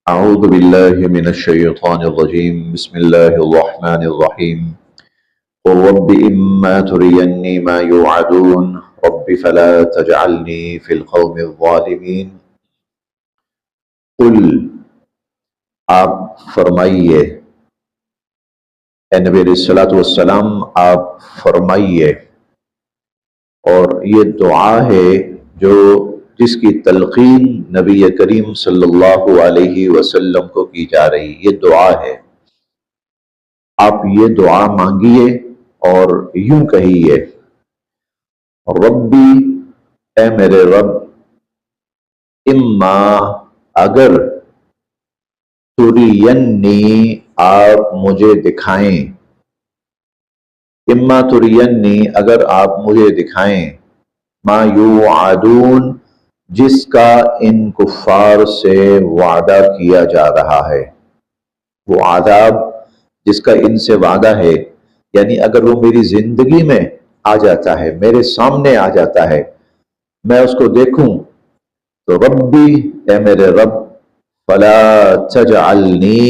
أعوذ بالله من الشيطان الرجيم بسم الله الرحمن الرحيم قل رب إما تريني ما يوعدون رب فلا تجعلني في القوم الظالمين قل آپ فرمائیے، اے نبی علیہ الصلوۃ والسلام آپ فرمائیے، اور یہ دعا ہے جس کی تلقین نبی کریم صلی اللہ علیہ وسلم کو کی جا رہی، یہ دعا ہے۔ آپ یہ دعا مانگیے اور یوں کہیے، ربی اے میرے رب، اما اگر ترینی آپ مجھے دکھائیں، اما ترینی اگر آپ مجھے دکھائیں، ما یوعدون جس کا ان کفار سے وعدہ کیا جا رہا ہے، وہ عذاب جس کا ان سے وعدہ ہے، یعنی اگر وہ میری زندگی میں آ جاتا ہے، میرے سامنے آ جاتا ہے، میں اس کو دیکھوں تو ربی اے میرے رب، فلا تجعلنی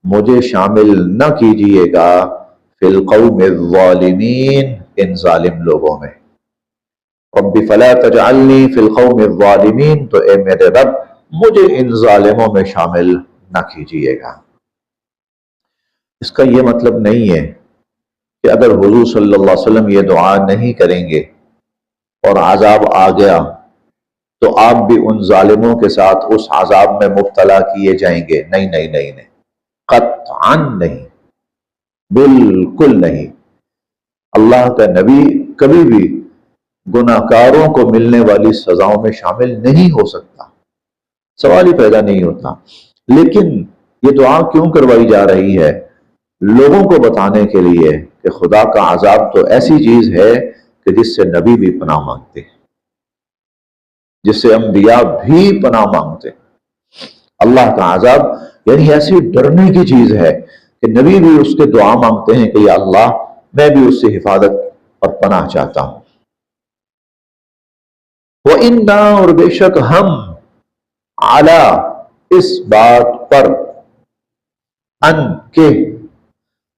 مجھے شامل نہ کیجئے گا فی القوم الظالمین ان ظالم لوگوں میں۔ رب فلا تجعلنی فی القوم الظالمین، تو اے میرے رب مجھے ان ظالموں میں شامل نہ کیجئے گا۔ اس کا یہ مطلب نہیں ہے کہ اگر حضور صلی اللہ علیہ وسلم یہ دعا نہیں کریں گے اور عذاب آ گیا تو آپ بھی ان ظالموں کے ساتھ اس عذاب میں مبتلا کیے جائیں گے، نہیں نہیں نہیں نہیں، قطعاً نہیں، بالکل نہیں۔ اللہ کا نبی کبھی بھی گناہ کاروں کو ملنے والی سزاؤں میں شامل نہیں ہو سکتا، سوال ہی پیدا نہیں ہوتا۔ لیکن یہ دعا کیوں کروائی جا رہی ہے؟ لوگوں کو بتانے کے لیے کہ خدا کا عذاب تو ایسی چیز ہے کہ جس سے نبی بھی پناہ مانگتے ہیں، جس سے انبیاء بھی پناہ مانگتے ہیں۔ اللہ کا عذاب یعنی ایسی ڈرنے کی چیز ہے کہ نبی بھی اس کے دعا مانگتے ہیں کہ یا اللہ میں بھی اس سے حفاظت اور پناہ چاہتا ہوں۔ وَإِنَّا اور بے شک ہم عَلَى اس بات پر ان کے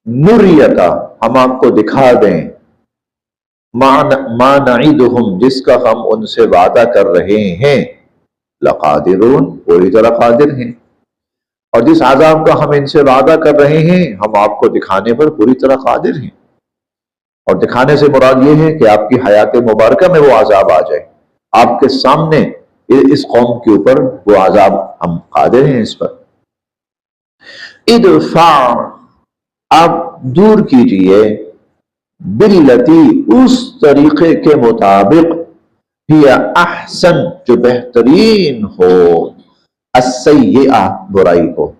نُرِیَکَ ہم آپ کو دکھا دیں ما نعیدہم جس کا ہم ان سے وعدہ کر رہے ہیں، لقادرون پوری طرح قادر ہیں، اور جس عذاب کا ہم ان سے وعدہ کر رہے ہیں ہم آپ کو دکھانے پر پوری طرح قادر ہیں۔ اور دکھانے سے مراد یہ ہے کہ آپ کی حیات مبارکہ میں وہ عذاب آ جائے، آپ کے سامنے اس قوم کے اوپر وہ عذاب ہم قادر ہیں اس پر۔ ادفع آپ دور کیجئے، باللتی اس طریقے کے مطابق، ہی احسن جو بہترین ہو، السیئہ برائی کو،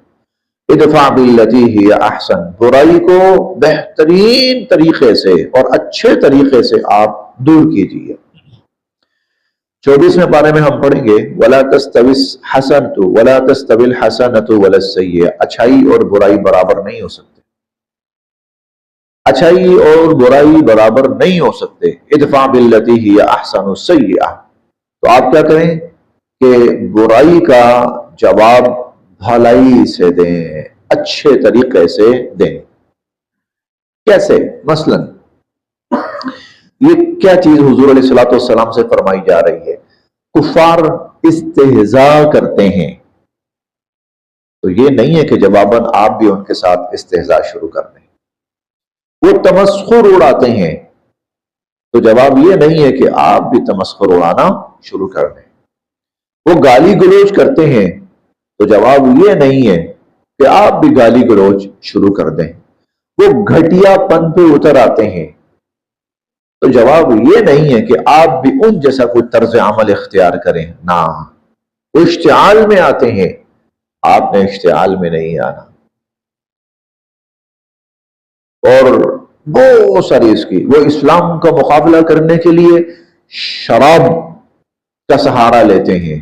ادفع باللتی ہی احسن برائی کو بہترین طریقے سے اور اچھے طریقے سے آپ دور کیجئے۔ 24ویں پارے میں ہم پڑھیں گے وَلَا تَسْتَوِي الْحَسَنَةُ وَلَا تَسْتَوِي الْحَسَنَةُ وَلَا السَّيِّئَةُ، اچھائی اور برائی برابر نہیں ہو سکتے، اچھائی اور برائی برابر نہیں ہو سکتے۔ ادفع باللتی ہی احسن السیئہ، تو آپ کیا کریں کہ برائی کا جواب بھلائی سے دیں، اچھے طریقے سے دیں۔ کیسے؟ مثلا یہ کیا چیز حضور علیہ الصلوۃ والسلام سے فرمائی جا رہی ہے؟ کفار استہزاء کرتے ہیں، تو یہ نہیں ہے کہ جواباً آپ بھی ان کے ساتھ استہزاء شروع کر دیں۔ وہ تمسخر اڑاتے ہیں، تو جواب یہ نہیں ہے کہ آپ بھی تمسخر اڑانا شروع کر دیں۔ وہ گالی گلوچ کرتے ہیں، تو جواب یہ نہیں ہے کہ آپ بھی گالی گلوچ شروع کر دیں۔ وہ گھٹیا پن پہ اتر آتے ہیں، تو جواب یہ نہیں ہے کہ آپ بھی ان جیسا کوئی طرز عمل اختیار کریں، نہ، وہ اشتعال میں آتے ہیں، آپ نے اشتعال میں نہیں آنا۔ اور بہت ساری اس کی، وہ اسلام کا مقابلہ کرنے کے لیے شراب کا سہارا لیتے ہیں،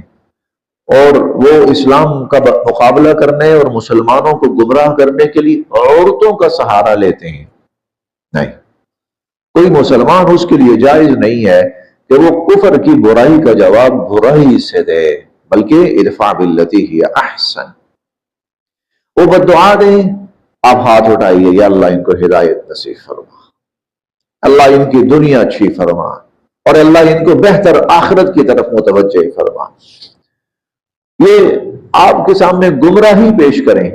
اور وہ اسلام کا مقابلہ کرنے اور مسلمانوں کو گمراہ کرنے کے لیے عورتوں کا سہارا لیتے ہیں۔ نہیں، کوئی مسلمان اس کے لیے جائز نہیں ہے کہ وہ کفر کی برائی کا جواب برائی سے دے، بلکہ ادفع باللتی ہی احسن، وہ بددعا دیں، آپ ہاتھ اٹھائیے، یا اللہ ان کو ہدایت نصیب فرما، اللہ ان کی دنیا اچھی فرما، اور اللہ ان کو بہتر آخرت کی طرف متوجہ فرما۔ یہ آپ کے سامنے گمراہی پیش کریں۔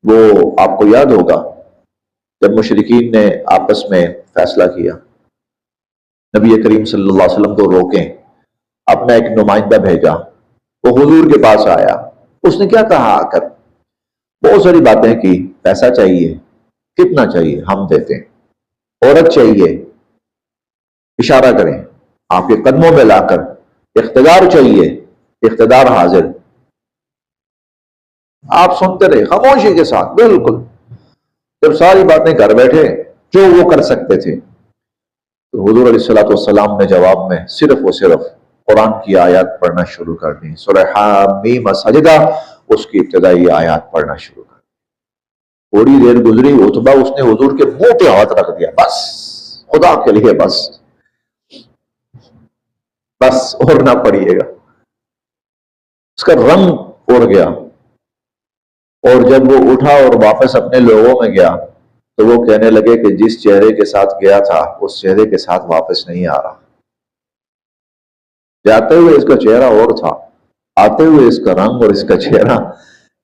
وہ آپ کو یاد ہوگا جب مشرکین نے آپس میں فیصلہ کیا نبی کریم صلی اللہ علیہ وسلم کو روکیں، اپنا ایک نمائندہ بھیجا، وہ حضور کے پاس آیا، اس نے کیا کہا آ کر؟ بہت ساری باتیں کی، پیسہ چاہیے، کتنا چاہیے ہم دیتے ہیں، عورت چاہیے، اشارہ کریں آپ کے قدموں میں لا کر، اقتدار چاہیے، اقتدار حاضر۔ آپ سنتے رہے خاموشی کے ساتھ، بالکل جب ساری باتیں کر بیٹھے جو وہ کر سکتے تھے، تو حضور علیہ الصلوۃ والسلام نے جواب میں صرف اور صرف قرآن کی آیات پڑھنا شروع کر دی، سورہ حامیم سجدہ، اس کی ابتدائی آیات پڑھنا شروع کر دی۔ تھوڑی دیر گزری، عتبہ اس نے حضور کے منہ پہ ہاتھ رکھ دیا، بس خدا کے لیے بس اور نہ پڑھیے گا۔ اس کا رنگ اڑ گیا، اور جب وہ اٹھا اور واپس اپنے لوگوں میں گیا تو وہ کہنے لگے کہ جس چہرے کے ساتھ گیا تھا اس چہرے کے ساتھ واپس نہیں آ رہا۔ جاتے ہوئے اس کا چہرہ اور تھا، آتے ہوئے اس کا رنگ اور اس کا چہرہ۔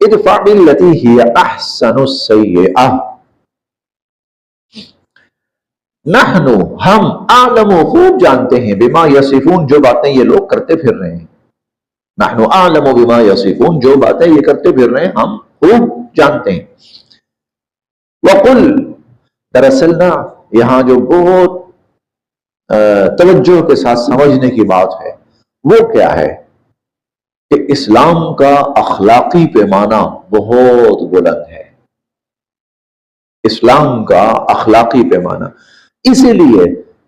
ادفع بالتی ہی احسن السیئہ، نحن ہم اعلم خوب جانتے ہیں، بما یصفون جو باتیں یہ لوگ کرتے پھر رہے ہیں، نحن اعلم بما یصفون جو باتیں یہ کرتے پھر رہے ہیں ہم خوب جانتے ہیں۔ وقل، دراصل نا یہاں جو بہت توجہ کے ساتھ سمجھنے کی بات ہے وہ کیا ہے کہ اسلام کا اخلاقی پیمانہ بہت بلند ہے، اسلام کا اخلاقی پیمانہ، اسی لیے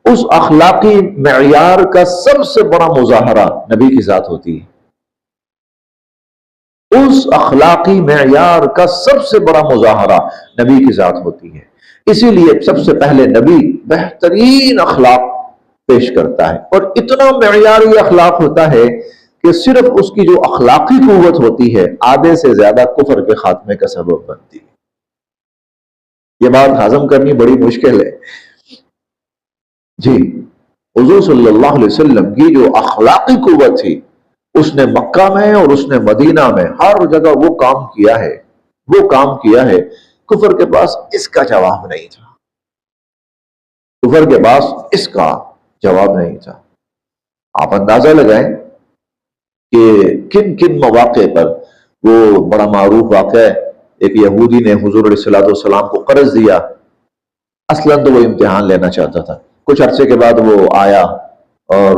اس اخلاقی معیار کا سب سے بڑا مظاہرہ نبی کی ذات ہوتی ہے۔ اس اخلاقی معیار کا سب سے بڑا مظاہرہ نبی کی ذات ہوتی ہے، اسی لیے سب سے پہلے نبی بہترین اخلاق پیش کرتا ہے، اور اتنا معیاری اخلاق ہوتا ہے کہ صرف اس کی جو اخلاقی قوت ہوتی ہے آدھے سے زیادہ کفر کے خاتمے کا سبب بنتی ہے۔ یہ بات ہضم کرنی بڑی مشکل ہے جی۔ حضور صلی اللہ علیہ وسلم کی جو اخلاقی قوت تھی، اس نے مکہ میں اور اس نے مدینہ میں ہر جگہ وہ کام کیا ہے، کفر کے پاس اس کا جواب نہیں تھا، کفر کے پاس اس کا جواب نہیں تھا۔ آپ اندازہ لگائیں کہ کن کن مواقع پر، وہ بڑا معروف واقعہ ہے، ایک یہودی نے حضور علیہ الصلوۃ والسلام کو قرض دیا، اصلاً تو وہ امتحان لینا چاہتا تھا، کچھ عرصے کے بعد وہ آیا اور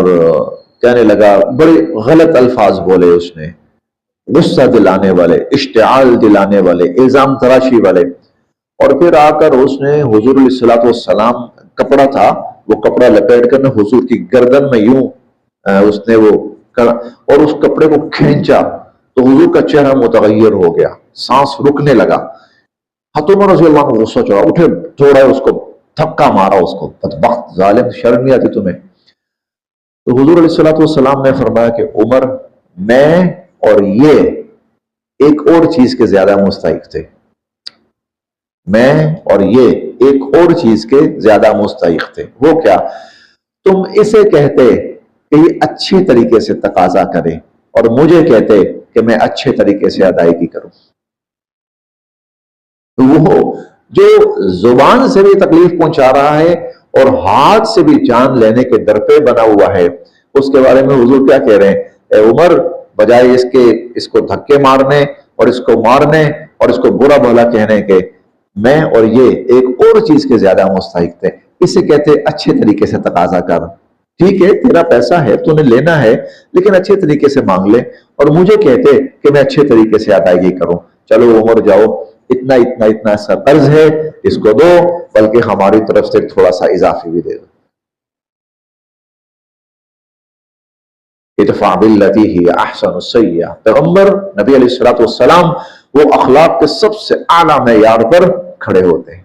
کہنے لگا، بڑے غلط الفاظ بولے اس نے، غصہ دلانے والے، اشتعال دلانے والے، الزام تراشی والے، اور پھر آ کر اس نے حضور علیہ الصلوۃ والسلام، کپڑا تھا، وہ کپڑا لپیٹ کر حضور کی گردن میں یوں اس نے وہ اور اس کپڑے کو کھینچا تو حضور کا چہرہ متغیر ہو گیا، سانس رکنے لگا۔ حضرت عمر رضی اللہ عنہ غصہ چڑھا، اٹھے، تھوڑا اس کو دھکا مارا، اس کو، بدبخت ظالم، شرم نہیں آتی تمہیں؟ تو حضور علیہ الصلوۃ والسلام نے فرمایا کہ عمر، میں اور یہ ایک اور چیز کے زیادہ مستحق تھے، میں اور یہ ایک اور چیز کے زیادہ مستحق تھے۔ وہ کیا؟ تم اسے کہتے کہ یہ اچھی طریقے سے تقاضا کرے، اور مجھے کہتے کہ میں اچھے طریقے سے ادائیگی کروں۔ وہ جو زبان سے بھی تکلیف پہنچا رہا ہے اور ہاتھ سے بھی جان لینے کے در پہ بنا ہوا ہے، اس کے بارے میں حضور کیا کہہ رہے ہیں؟ اے عمر، بجائے اس کو دھکے مارنے اور اس کو مارنے اور اس کو برا بھلا کہنے کے، میں اور یہ ایک اور چیز کے زیادہ مستحق تھے، اسے کہتے اچھے طریقے سے تقاضا کر، ٹھیک ہے تیرا پیسہ ہے، تو نے لینا ہے، لیکن اچھے طریقے سے مانگ لے، اور مجھے کہتے کہ میں اچھے طریقے سے ادائیگی کروں، چلو عمر جاؤ، اتنا سا قرض ہے، اس کو دو، بلکہ ہماری طرف سے تھوڑا سا اضافی بھی دے دو۔ ادفع باللتی ہی احسن السیئہ، پیغمبر نبی علیہ الصلوۃ والسلام وہ اخلاق کے سب سے اعلیٰ معیار پر کھڑے ہوتے ہیں۔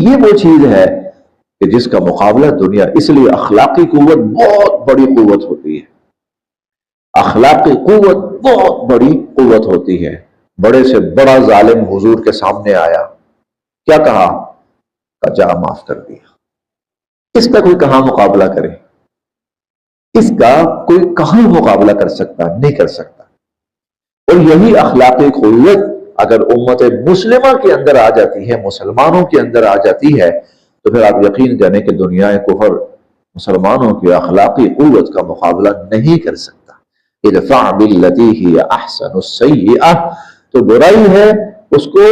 یہ وہ چیز ہے کہ جس کا مقابلہ دنیا، اس لیے اخلاقی قوت بہت بڑی قوت ہوتی ہے، اخلاقی قوت بہت بڑی قوت ہوتی ہے۔ بڑے سے بڑا ظالم حضور کے سامنے آیا، کیا کہا؟ جا معاف کر دیا۔ اس کا کوئی کہاں مقابلہ کرے؟ اس کا کوئی کہاں مقابلہ کر سکتا؟ نہیں کر سکتا۔ اور یہی اخلاقی قوت اگر امت مسلمہ کے اندر آ جاتی ہے، مسلمانوں کے اندر آ جاتی ہے، تو پھر آپ یقین جانے کہ دنیا کفر مسلمانوں کی اخلاقی قوت کا مقابلہ نہیں کر سکتا۔ ادفع باللتی ہی احسن السیئہ، تو برائی ہے اس کو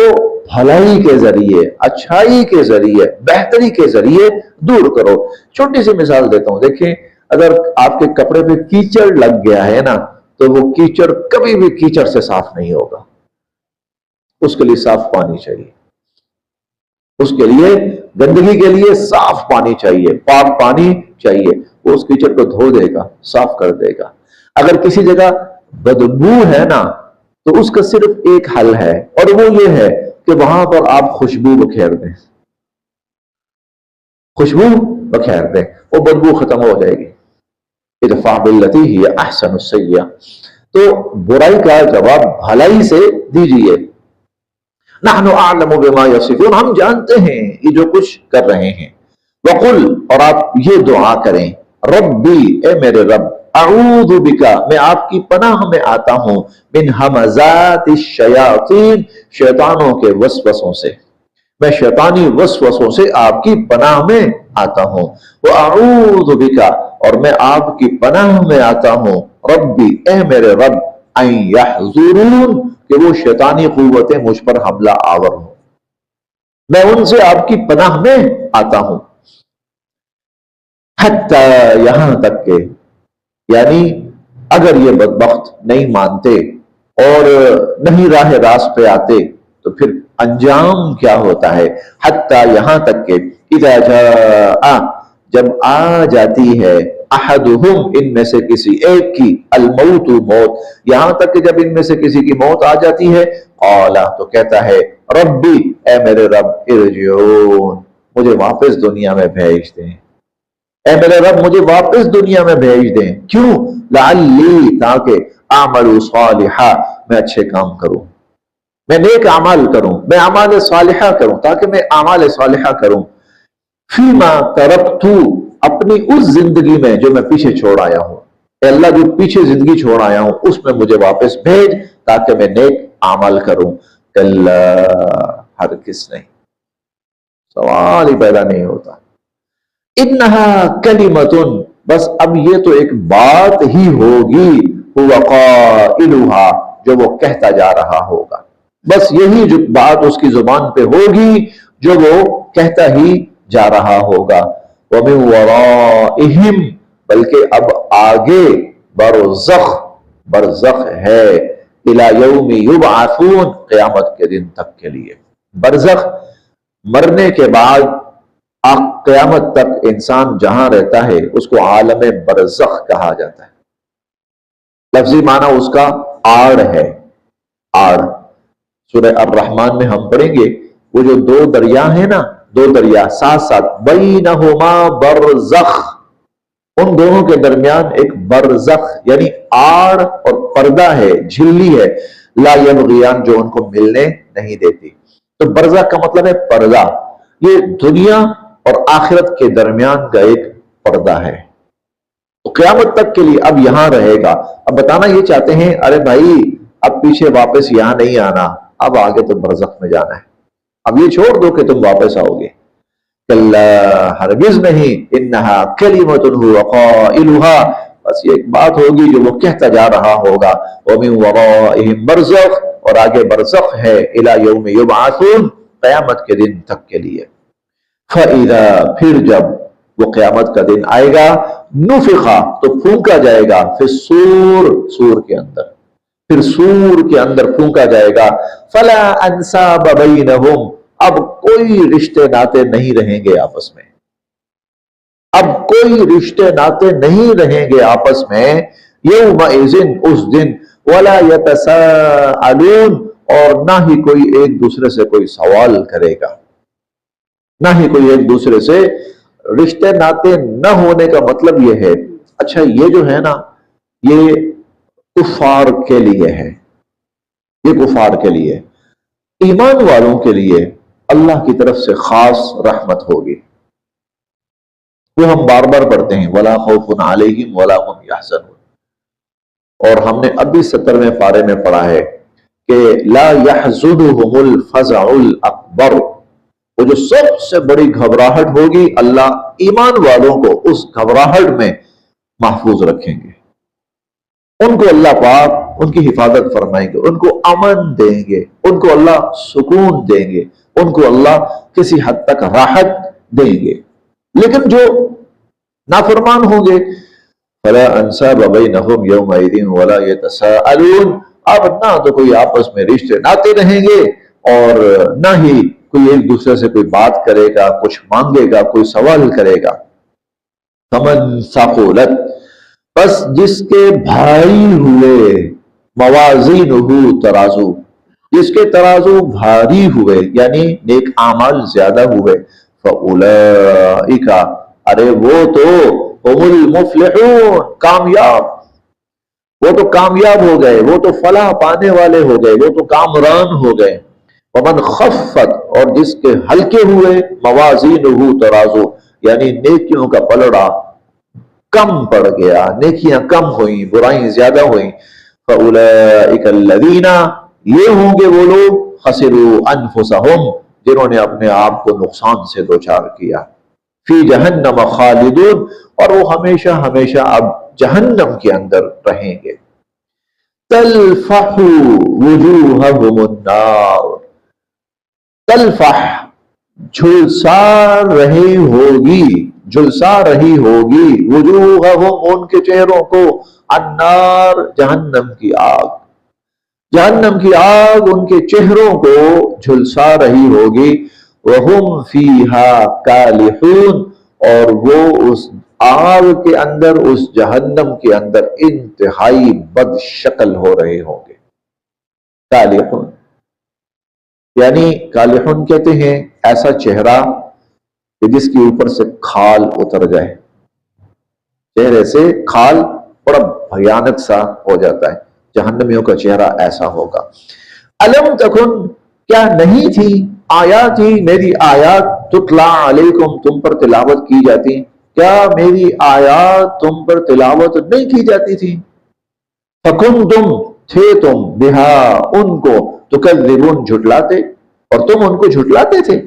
بھلائی کے ذریعے، اچھائی کے ذریعے، بہتری کے ذریعے دور کرو۔ چھوٹی سی مثال دیتا ہوں، دیکھیں اگر آپ کے کپڑے پہ کیچڑ لگ گیا ہے نا، تو وہ کیچڑ کبھی بھی کیچڑ سے صاف نہیں ہوگا، اس کے لیے صاف پانی چاہیے، اس کے لیے گندگی کے لیے صاف پانی چاہیے، پاک پانی چاہیے، وہ اس کیچڑ کو دھو دے گا، صاف کر دے گا۔ اگر کسی جگہ بدبو ہے نا، تو اس کا صرف ایک حل ہے، اور وہ یہ ہے کہ وہاں پر آپ خوشبو بکھیر دیں، خوشبو بکھیر دیں، وہ بدبو ختم ہو جائے گی۔ ادفع باللتی ہی احسن السیئہ، تو برائی کا جواب بھلائی سے دیجئے۔ نحن اعلم بما یصفون، ہم جانتے ہیں یہ جو کچھ کر رہے ہیں۔ وقل، اور آپ یہ دعا کریں، ربی، اے میرے رب، اعوذ بکا، میں آپ کی پناہ میں آتا ہوں، من ہمزات الشیاطین، شیطانوں کے وسوسوں سے، میں شیطانی وسوسوں سے آپ کی پناہ میں آتا ہوں۔ وَأَعُوذُ بِكَ، اور میں آپ کی پناہ میں آتا ہوں، ربی، اے میرے رب، ان یحضرون، کہ وہ شیطانی قوتیں مجھ پر حملہ آور ہوں، میں ان سے آپ کی پناہ میں آتا ہوں۔ حتی، یہاں تک کہ، یعنی اگر یہ بدبخت نہیں مانتے اور نہیں راہ راست پہ آتے تو پھر انجام کیا ہوتا ہے؟ حتی، یہاں تک کہ، اذا جاء، جب آ جاتی ہے، احدہم، ان میں سے کسی ایک کی، الموت، موت، یہاں تک کہ جب ان میں سے کسی کی موت آ جاتی ہے، قال، تو کہتا ہے، ربی، اے میرے رب، ارجعون، مجھے واپس دنیا میں بھیج دیں، اے میرے رب مجھے واپس دنیا میں بھیج دیں۔ کیوں؟ لعلی، تاکہ اعمل صالحا، میں اچھے کام کروں، میں نیک اعمال کروں، میں اعمال صالحہ کروں، تاکہ میں اعمال صالحہ کروں، فیما ترکت، اپنی اس زندگی میں جو میں پیچھے چھوڑ آیا ہوں، اے اللہ جو پیچھے زندگی چھوڑ آیا ہوں اس میں مجھے واپس بھیج تاکہ میں نیک اعمال کروں۔ کلا، ہرگز نہیں، سوال ہی پیدا نہیں ہوتا۔ انہا کلمتن، بس اب یہ تو ایک بات ہی ہوگی، ہوا قائلہا، جو وہ کہتا جا رہا ہوگا، بس یہی جو بات اس کی زبان پہ ہوگی جو وہ کہتا ہی جا رہا ہوگا۔ وَمِن وَرَائِهِمْ، بلکہ اب آگے برزخ، برزخ ہے، اِلَى يَوْمِ يُبْعَثُونَ، قیامت کے دن تک کے لیے۔ برزخ، مرنے کے بعد قیامت تک انسان جہاں رہتا ہے اس کو عالم برزخ کہا جاتا ہے۔ لفظی معنی اس کا آڑ ہے، آڑ۔ سورہ الرحمن میں ہم پڑھیں گے وہ جو دو دریا ہیں نا، دو دریا ساتھ ساتھ، بینہما برزخ، ان دونوں کے درمیان ایک برزخ یعنی آڑ اور پردہ ہے، جھلی ہے، لا یبغیان، جو ان کو ملنے نہیں دیتی۔ تو برزخ کا مطلب ہے پردہ، یہ دنیا اور آخرت کے درمیان کا ایک پردہ ہے۔ تو قیامت تک کے لیے اب یہاں رہے گا۔ اب بتانا یہ چاہتے ہیں، ارے بھائی اب پیچھے واپس یہاں نہیں آنا، اب آگے تو برزخ میں جانا ہے، اب یہ چھوڑ دو کہ تم واپس آؤ گے۔ کلا، ہرگز نہیں، انہا کلمۃ هو قائلها، بس یہ ایک بات ہوگی جو وہ کہتا جا رہا ہوگا۔ ومن ورائہم برزخ، اور آگے برزخ ہے، الی یوم یبعثون، قیامت کے دن تک کے لیے۔ فَإِذَا، پھر جب وہ قیامت کا دن آئے گا، نفخا، تو پھونکا جائے گا، پھر سور، سور کے اندر، پھر سور کے اندر پھونکا جائے گا، فلا انساب بینہم، اب کوئی رشتے ناتے نہیں رہیں گے آپس میں، اب کوئی رشتے ناتے نہیں رہیں گے آپس میں، یومئذ، اس دن، ولا یتساءلون، اور نہ ہی کوئی ایک دوسرے سے کوئی سوال کرے گا، نہ ہی کوئی ایک دوسرے سے، رشتے ناتے نہ ہونے کا مطلب یہ ہے، اچھا یہ جو ہے نا یہ کفار کے لیے ہے، یہ کفار کے لیے. ایمان والوں کے لیے اللہ کی طرف سے خاص رحمت ہوگی. وہ ہم بار بار پڑھتے ہیں وَلَا خَوْفٌ عَلَيْهِمْ وَلَا هُمْ يَحْزَنُونَ. اور ہم نے ابھی 70ویں پارے میں پڑھا ہے کہ لا يحزنهم الفزع الاکبر، وہ جو سب سے بڑی گھبراہٹ ہوگی اللہ ایمان والوں کو اس گھبراہٹ میں محفوظ رکھیں گے. ان کو اللہ پاک ان کی حفاظت فرمائیں گے، ان کو امن دیں گے، ان کو اللہ سکون دیں گے، ان کو اللہ کسی حد تک راحت دیں گے. لیکن جو نافرمان ہوں گے فَلَا أَنْسَابَ بَيْنَهُمْ يَوْمَئِذٍ وَلَا يَتَسَاءَلُونَ، اب نہ تو کوئی آپس میں رشتے ناتے رہیں گے اور نہ ہی کوئی ایک دوسرے سے کوئی بات کرے گا، کچھ مانگے گا، کوئی سوال کرے گا. فَمَنْ ثَقُلَتْ، بس جس کے بھاری ہوئے، موازینہ ترازو، جس کے ترازو بھاری ہوئے یعنی نیک اعمال زیادہ ہوئے، فَأُولَئِكَ، ارے وہ تو هُمُ الْمُفْلِحُونَ، کامیاب، وہ تو کامیاب ہو گئے، وہ تو فلاح پانے والے ہو گئے، وہ تو کامران ہو گئے. وَمَنْ خَفَّتْ، اور جس کے ہلکے ہوئے، موازینہ ترازو یعنی نیکیوں کا پلڑا کم پڑ گیا، نیکیاں کم ہوئیں، برائیں زیادہ ہوئیں. فَأُولَئِكَ الَّذِينَ، یہ ہوں گے وہ لوگ، خَسِرُوا أَنفُسَهُمْ، جنہوں نے اپنے آپ کو نقصان سے دوچار کیا. فی جہنم خالدون، اور وہ ہمیشہ ہمیشہ اب جہنم کے اندر رہیں گے. تلفح وجوہہم النار، تلفح جھلسا رہی ہوگی، جھلسا رہی ہوگی، وجوہہم ان کے چہروں کو، النار جہنم کی آگ، جہنم کی آگ ان کے چہروں کو جھلسا رہی ہوگی. وَهُمْ فِيهَا كَالِحُونَ، اور وہ اس آگ کے اندر، اس جہنم کے اندر انتہائی بد شکل ہو رہے ہوں گے. کالحون یعنی کالحون کہتے ہیں ایسا چہرہ کہ جس کے اوپر سے کھال اتر جائے، چہرے سے کھال بڑا بھیانک سا ہو جاتا ہے. جہنمیوں کا چہرہ ایسا ہوگا. الم تکن، کیا نہیں تھی، آیات ہی میری آیات، تتلا علیکم، تم پر تلاوت کی جاتی، کیا میری آیات تم پر تلاوت نہیں کی جاتی تھی. فکنتم، تھے تم، بہا ان کو، تکذبون جھٹلاتے، اور تم ان کو جھٹلاتے تھے.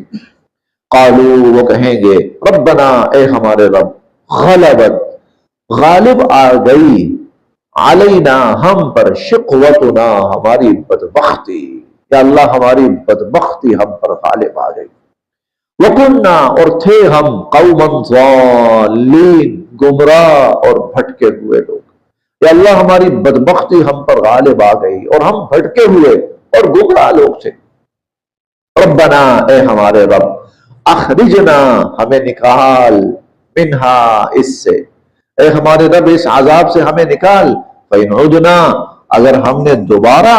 قالو، وہ کہیں گے، ربنا، اے ہمارے رب، غلبت، غالب آ گئی، علینا، ہم پر، شقوتنا، ہماری بدبختی، یا اللہ ہماری بدبختی ہم پر غالب آ گئی. وکننا، اور تھے ہم، قوما ضالین، گمراہ اور بھٹکے ہوئے لوگ. یا اللہ ہماری بدبختی ہم پر غالب آ گئی اور ہم بھٹکے ہوئے اور گمراہ لوگ تھے. ربنا، اے ہمارے رب، اخرجنا، ہمیں نکال، منہا، اس سے، اے ہمارے رب اس عذاب سے ہمیں نکال. فَإِنْ عُدْنَا، اگر ہم نے دوبارہ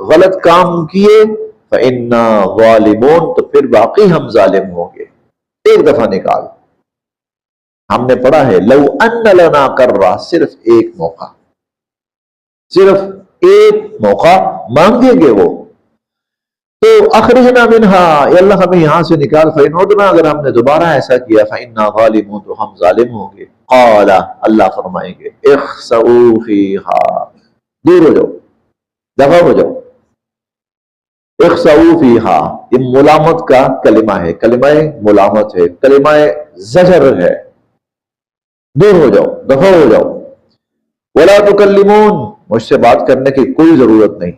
غلط کام کیے، فَإِنَّا ظَالِمُونَ، تو پھر باقی ہم ظالم ہوں گے. ایک دفعہ نکال. ہم نے پڑھا ہے لو ان لنا کرہ، صرف ایک موقع، صرف ایک موقع مانگیں گے وہ. تو اخرجنا منہا، یا اللہ ہمیں یہاں سے نکال. فَإِنْ عُدْنَا، اگر ہم نے دوبارہ ایسا کیا، فَإِنَّا ظَالِمُونَ، تو ہم ظالم ہوں گے. قال، اللہ فرمائیں گے، اخسؤوا فیہا، دور ہو جاؤ، دفع ہو جاؤ. اخسؤوا فیہا، یہ ملامت کا کلمہ ہے، کلمہ ملامت ہے، کلمہ زجر ہے. دور ہو جاؤ، دفع ہو جاؤ. ولا تکلمون، مجھ سے بات کرنے کی کوئی ضرورت نہیں.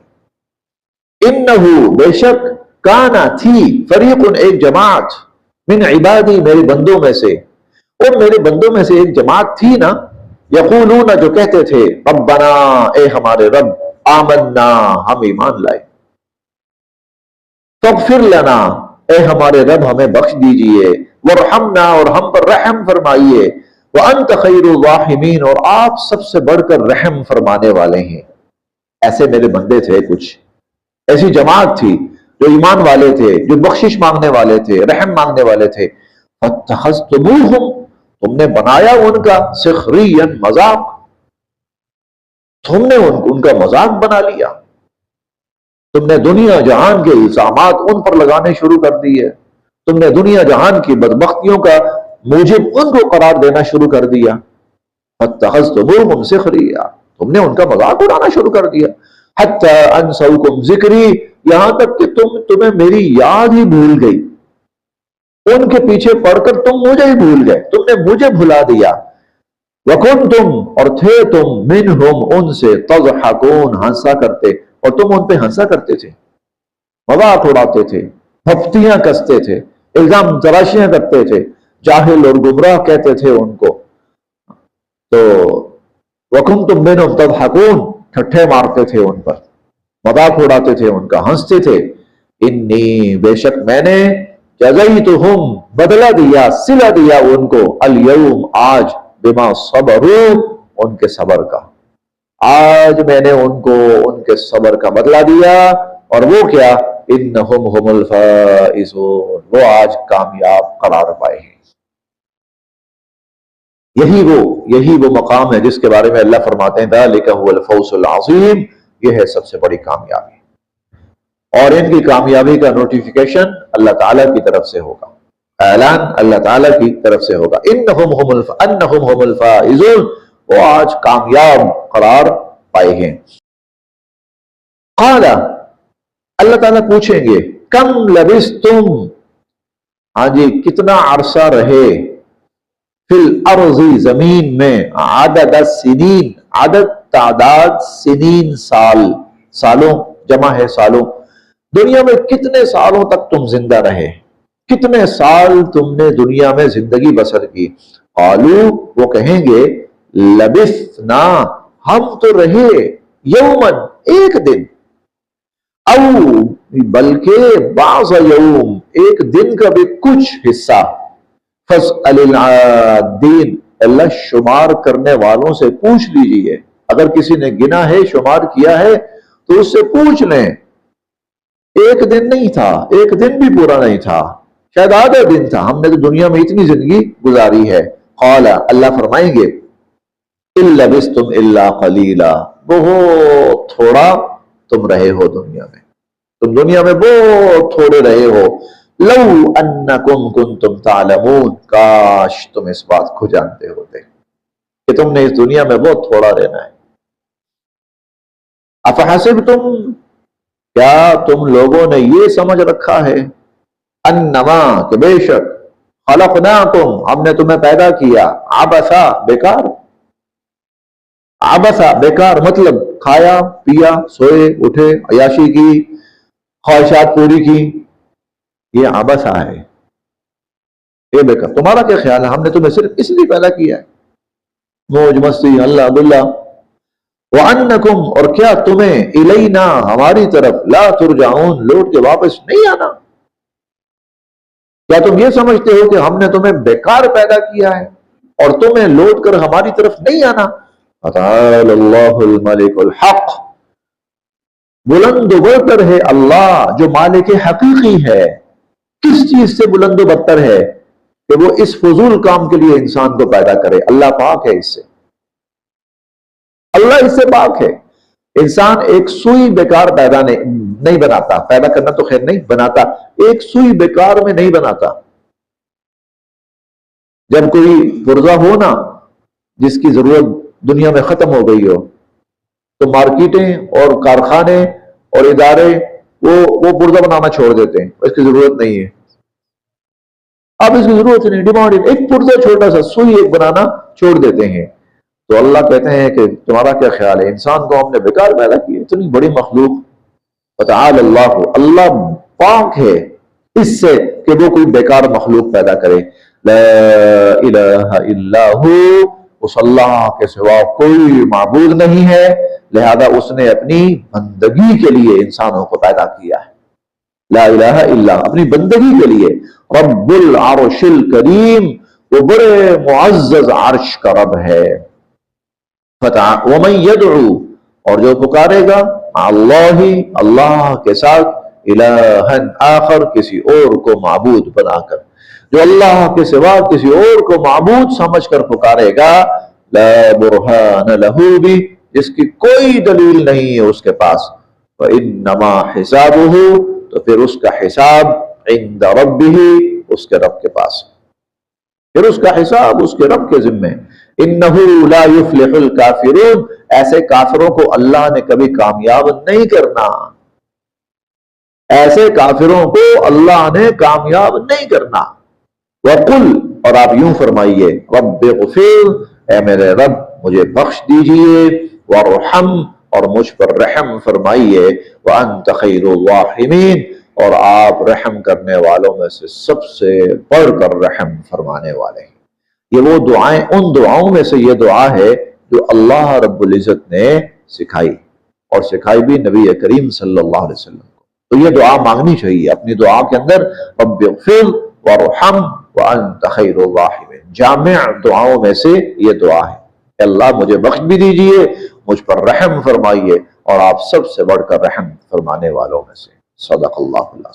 انہو، بے شک، کانا، تھی، فریق، ایک جماعت، من عبادی، میرے بندوں میں سے، اور میرے بندوں میں سے ایک جماعت تھی نا، یقولون، جو کہتے تھے، ربنا، اے ہمارے رب، آمنا، ہم ایمان لائے، فاغفر لنا، اے ہمارے رب ہمیں بخش دیجئے، وارحمنا، اور ہم پر رحم فرمائیے، وانت خیر الراحمین، اور آپ سب سے بڑھ کر رحم فرمانے والے ہیں. ایسے میرے بندے تھے، کچھ ایسی جماعت تھی جو ایمان والے تھے، جو بخشش مانگنے والے تھے، رحم مانگنے والے تھے. فاتخذتموہم، تم نے بنایا ان کا، سخریا، مذاق، تم نے ان کا مذاق بنا لیا. تم نے دنیا جہان کے الزامات ان پر لگانے شروع کر دیے، تم نے دنیا جہان کی بدبختیوں کا موجب ان کو قرار دینا شروع کر دیا، فاتخذتموہم سخریا، تم نے ان کا مذاق اڑانا شروع کر دیا، حتی انسوکم ذکری، یہاں تک کہ تمہیں میری یاد ہی بھول گئی، ان کے پیچھے پڑھ کر تم مجھے ہی بھول گئے، تم نے مجھے بھلا دیا، وکنتم، اور تھے تم، منہم، ان سے، تضحکون، ہنسا کرتے، اور تم ان پہ ہنسا کرتے تھے، مذاق اڑاتے تھے، پھپتیاں کستے تھے، الزام تراشیاں کرتے تھے، جاہل اور گمراہ کہتے تھے ان کو، تو وکنتم منہم تضحکون، ٹھٹھے مارتے تھے ان پر، مذاق اڑاتے تھے ان کا، ہنستے تھے، انی، بے شک میں نے، جزیتہم، بدلہ دیا، صلہ دیا ان کو، الیوم، آج، بما صبروا، ان کے صبر کا، آج میں نے ان کو ان کے صبر کا بدلہ دیا، اور وہ کیا، انہم هم الفائزون، وہ آج کامیاب قرار پائے ہیں۔ یہی وہ مقام ہے جس کے بارے میں اللہ فرماتے ہیں ذالک هو الفوز العظیم، یہ ہے سب سے بڑی کامیابی، اور ان کی کامیابی کا نوٹیفیکیشن اللہ تعالیٰ کی طرف سے ہوگا، اعلان اللہ تعالیٰ کی طرف سے ہوگا، انہم هم الفائزون، وہ آج کامیاب قرار پائے ہیں۔ قال، اللہ تعالیٰ پوچھیں گے، کم لبثتم، ہاں جی کتنا عرصہ رہے، فی الارض، زمین میں، عدد السنین، عدد تعداد، سنین سال، سالوں جمع ہے سالوں، دنیا میں کتنے سالوں تک تم زندہ رہے، کتنے سال تم نے دنیا میں زندگی بسر کی، قالو، وہ کہیں گے، لبثنا، ہم تو رہے، یومن، ایک دن، او، بلکہ بعض یوم، ایک دن کا بھی کچھ حصہ، فاسأل العادین، اللہ شمار کرنے والوں سے پوچھ لیجئے، اگر کسی نے گنا ہے، شمار کیا ہے، تو اس سے پوچھ لیں، ایک دن نہیں تھا، ایک دن بھی پورا نہیں تھا، شاید آدھا دن تھا، ہم نے تو دنیا میں اتنی زندگی گزاری ہے۔ قال، اللہ فرمائیں گے، إِن لَبِثْتُمْ إِلَّا قَلِيلًا، بہت تھوڑا تم رہے ہو دنیا میں، تم دنیا میں بہت تھوڑے رہے ہو، لو انکم کنتم تعلمون، کاش تم اس بات کو جانتے ہوتے کہ تم نے اس دنیا میں بہت تھوڑا رہنا ہے۔ افحسبتم، کیا تم لوگوں نے یہ سمجھ رکھا ہے، انما، کہ بے شک، خلقناکم، ہم نے تمہیں پیدا کیا، عبثا، بیکار، عبثا، بیکار، مطلب کھایا پیا سوئے اٹھے عیاشی کی خواہشات پوری کی، یہ عبثا ہے، یہ بیکار، تمہارا کیا خیال ہے، ہم نے تمہیں صرف اس لیے پیدا کیا ہے، موج مستی اللہ باللہ، وَأَنَّكُمْ، اور کیا تمہیں، الینا، ہماری طرف، لا ترجعون، لوٹ کے واپس نہیں آنا، کیا تم یہ سمجھتے ہو کہ ہم نے تمہیں بیکار پیدا کیا ہے اور تمہیں لوٹ کر ہماری طرف نہیں آنا؟ فتعال اللہ الملک الحق، بلند و برتر ہے اللہ جو مالک حقیقی ہے، کس چیز سے بلند و برتر ہے کہ وہ اس فضول کام کے لیے انسان کو پیدا کرے، اللہ پاک ہے اس سے، اللہ اس سے پاک ہے، انسان ایک سوئی بیکار پیدا نہیں بناتا، پیدا کرنا تو خیر نہیں بناتا، ایک سوئی بیکار میں نہیں بناتا، جب کوئی پرزہ ہو نا جس کی ضرورت دنیا میں ختم ہو گئی ہو تو مارکیٹیں اور کارخانے اور ادارے وہ پرزہ بنانا چھوڑ دیتے ہیں، اس کی ضرورت نہیں ہے، اب اس کی ضرورت نہیں، ڈیمانڈ، ایک پرزہ چھوٹا سا سوئی ایک بنانا چھوڑ دیتے ہیں، تو اللہ کہتے ہیں کہ تمہارا کیا خیال ہے، انسان کو ہم نے بیکار پیدا کی، اتنی بڑی مخلوق، فتعال اللہ، اللہ پاک ہے اس سے کہ وہ کوئی بیکار مخلوق پیدا کرے، لا الہ الا ہو، اس اللہ کے سوا کوئی معبود نہیں ہے، لہذا اس نے اپنی بندگی کے لیے انسانوں کو پیدا کیا ہے، لا الہ الا، اپنی بندگی کے لیے، رب العرش الکریم، وہ بڑے معزز عرش کا رب ہے، وَمَن يَدْعُو، اور جو پکارے گا، اللہ، اللہ کے ساتھ، الہًا آخر، کسی اور کو معبود بنا کر، جو اللہ کے سوا کسی اور کو معبود سمجھ کر پکارے گا، لا برہان لہ بھی، جس کی کوئی دلیل نہیں ہے اس کے پاس، فإنما حسابہ، تو پھر اس کا حساب عند ربہ، اس کے رب کے پاس، پھر اس کا حساب اس کے رب کے ذمے۔ انہ لا یفلح الکافرون، ایسے کافروں کو اللہ نے کبھی کامیاب نہیں کرنا، ایسے کافروں کو اللہ نے کامیاب نہیں کرنا۔ وقل، اور آپ یوں فرمائیے، رب اغفر، اے میرے رب مجھے بخش دیجئے، وارحم، اور مجھ پر رحم فرمائیے، وانت خیر الراحمین، اور آپ رحم کرنے والوں میں سے سب سے بڑھ کر رحم فرمانے والے ہیں۔ یہ وہ دعائیں، ان دعاؤں میں سے یہ دعا ہے جو اللہ رب العزت نے سکھائی، اور سکھائی بھی نبی کریم صلی اللہ علیہ وسلم کو۔ تو یہ دعا مانگنی چاہیے اپنی دعا کے اندر، رب اغفر وارحم وانت خیر الراحمین، جامع دعاؤں میں سے یہ دعا ہے کہ اللہ مجھے بخش بھی دیجئے، مجھ پر رحم فرمائیے، اور آپ سب سے بڑھ کر رحم فرمانے والوں میں سے۔ صدق اللہ العظیم۔